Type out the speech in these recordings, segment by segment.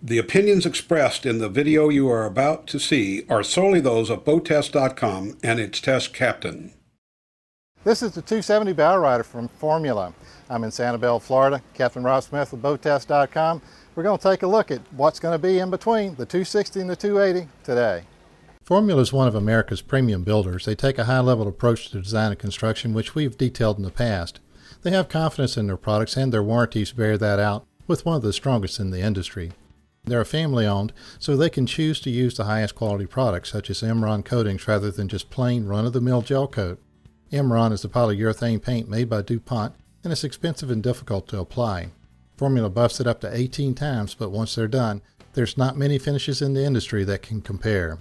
The opinions expressed in the video you are about to see are solely those of BoatTEST.com and its test captain. This is the 270 Bowrider from Formula. I'm in Sanibel, Florida. Captain Rob Smith with BoatTEST.com. We're going to take a look at what's going to be in between the 260 and the 280 today. Formula is one of America's premium builders. They take a high-level approach to design and construction, which we've detailed in the past. They have confidence in their products, and their warranties bear that out, with one of the strongest in the industry. They're family-owned, so they can choose to use the highest quality products, such as Imron coatings, rather than just plain run-of-the-mill gel coat. Imron is a polyurethane paint made by DuPont, and it's expensive and difficult to apply. Formula buffs it up to 18 times, but once they're done, there's not many finishes in the industry that can compare.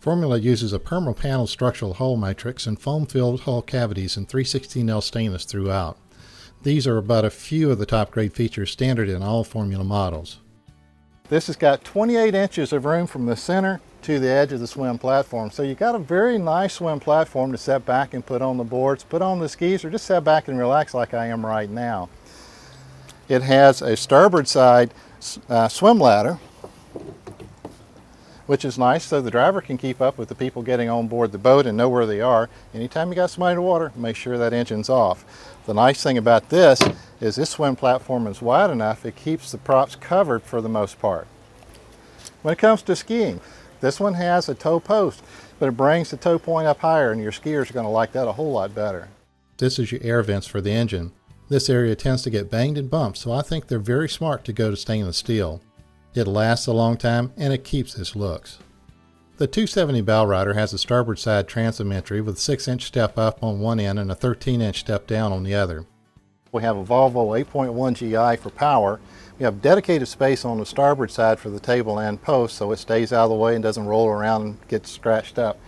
Formula uses a Perma Panel structural hull matrix and foam-filled hull cavities and 316L stainless throughout. These are about a few of the top-grade features standard in all Formula models. This has got 28 inches of room from the center to the edge of the swim platform. So you've got a very nice swim platform to set back and put on the boards, put on the skis, or just set back and relax like I am right now. It has a starboard side swim ladder, which is nice so the driver can keep up with the people getting on board the boat and know where they are. Anytime you got somebody in the water, make sure that engine's off. The nice thing about this is this swim platform is wide enough, it keeps the props covered for the most part. When it comes to skiing, this one has a toe post, but it brings the toe point up higher, and your skiers are going to like that a whole lot better. This is your air vents for the engine. This area tends to get banged and bumped, so I think they're very smart to go to stainless steel. It lasts a long time, and it keeps its looks. The 270 Bowrider has a starboard side transom entry with a 6-inch step up on one end and a 13-inch step down on the other. We have a Volvo 8.1 GI for power. We have dedicated space on the starboard side for the table and post, so it stays out of the way and doesn't roll around and get scratched up.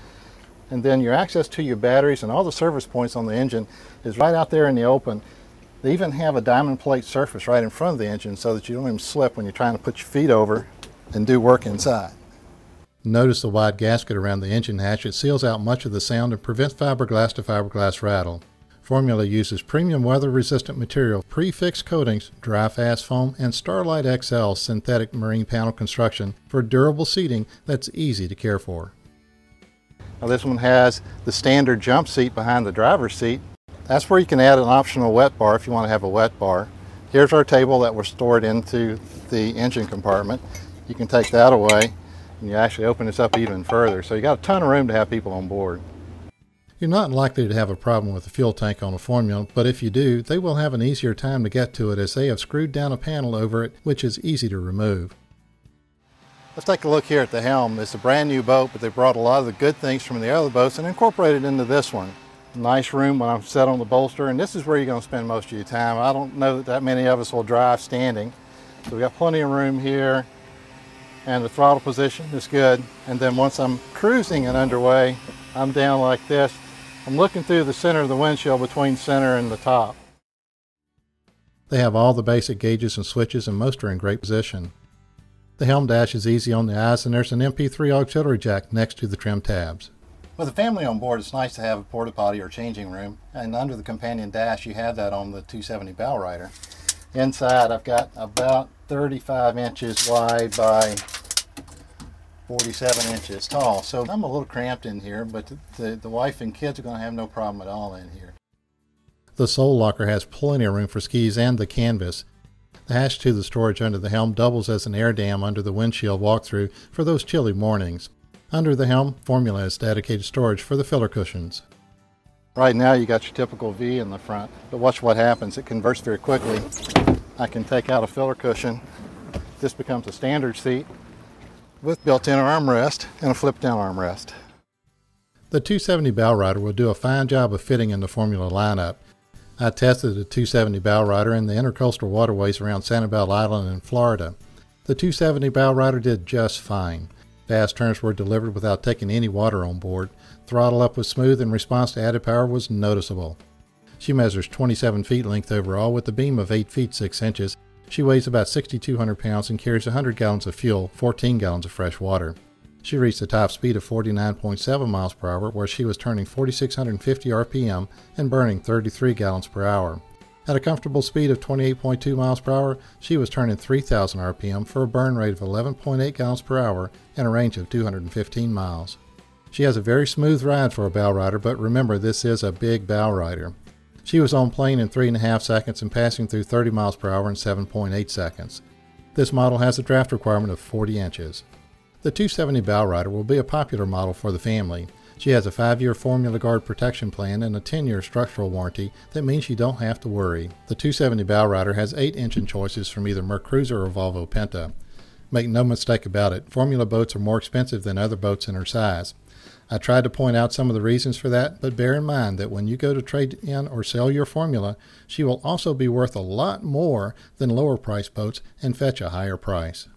And then your access to your batteries and all the service points on the engine is right out there in the open. They even have a diamond plate surface right in front of the engine so that you don't even slip when you're trying to put your feet over and do work inside. Notice the wide gasket around the engine hatch. It seals out much of the sound and prevents fiberglass to fiberglass rattle. Formula uses premium weather-resistant material, pre-fixed coatings, dry fast foam, and Starlight XL synthetic marine panel construction for durable seating that's easy to care for. Now this one has the standard jump seat behind the driver's seat. That's where you can add an optional wet bar if you want to have a wet bar. Here's our table that was stored into the engine compartment. You can take that away and you actually open this up even further. So you got a ton of room to have people on board. You're not likely to have a problem with the fuel tank on a Formula, but if you do, they will have an easier time to get to it as they have screwed down a panel over it, which is easy to remove. Let's take a look here at the Helm. It's a brand new boat, but they brought a lot of the good things from the other boats and incorporated into this one. Nice room when I'm set on the bolster, and this is where you're going to spend most of your time. I don't know that many of us will drive standing. So we've got plenty of room here, and the throttle position is good. And then once I'm cruising and underway, I'm down like this. I'm looking through the center of the windshield between center and the top. They have all the basic gauges and switches, and most are in great position. The Helm dash is easy on the eyes, and there's an MP3 auxiliary jack next to the trim tabs. With a family on board, it's nice to have a porta potty or changing room, and under the companion dash you have that on the 270 Bowrider. Inside I've got about 35 inches wide by 47 inches tall, so I'm a little cramped in here, but the wife and kids are going to have no problem at all in here. The sole locker has plenty of room for skis and the canvas. The hatch to the storage under the Helm doubles as an air dam under the windshield walkthrough for those chilly mornings. Under the Helm, Formula has dedicated storage for the filler cushions. Right now you got your typical V in the front, but watch what happens. It converts very quickly. I can take out a filler cushion. This becomes a standard seat with built-in armrest and a flip-down armrest. The 270 Bowrider will do a fine job of fitting in the Formula lineup. I tested the 270 Bowrider in the intercoastal waterways around Sanibel Island in Florida. The 270 Bowrider did just fine. Fast turns were delivered without taking any water on board. Throttle up was smooth and response to added power was noticeable. She measures 27 feet length overall with a beam of 8 feet 6 inches. She weighs about 6,200 pounds and carries 100 gallons of fuel, 14 gallons of fresh water. She reached a top speed of 49.7 miles per hour where she was turning 4,650 RPM and burning 33 gallons per hour. At a comfortable speed of 28.2 miles per hour, she was turning 3,000 RPM for a burn rate of 11.8 gallons per hour and a range of 215 miles. She has a very smooth ride for a Bowrider, but remember, this is a big Bowrider. She was on plane in 3.5 seconds and passing through 30 miles per hour in 7.8 seconds. This model has a draft requirement of 40 inches. The 270 Bowrider will be a popular model for the family. She has a 5-year Formula Guard protection plan and a 10-year structural warranty that means you don't have to worry. The 270 Bowrider has 8 engine choices from either Mercruiser or Volvo Penta. Make no mistake about it, Formula boats are more expensive than other boats in her size. I tried to point out some of the reasons for that, but bear in mind that when you go to trade in or sell your Formula, she will also be worth a lot more than lower price boats and fetch a higher price.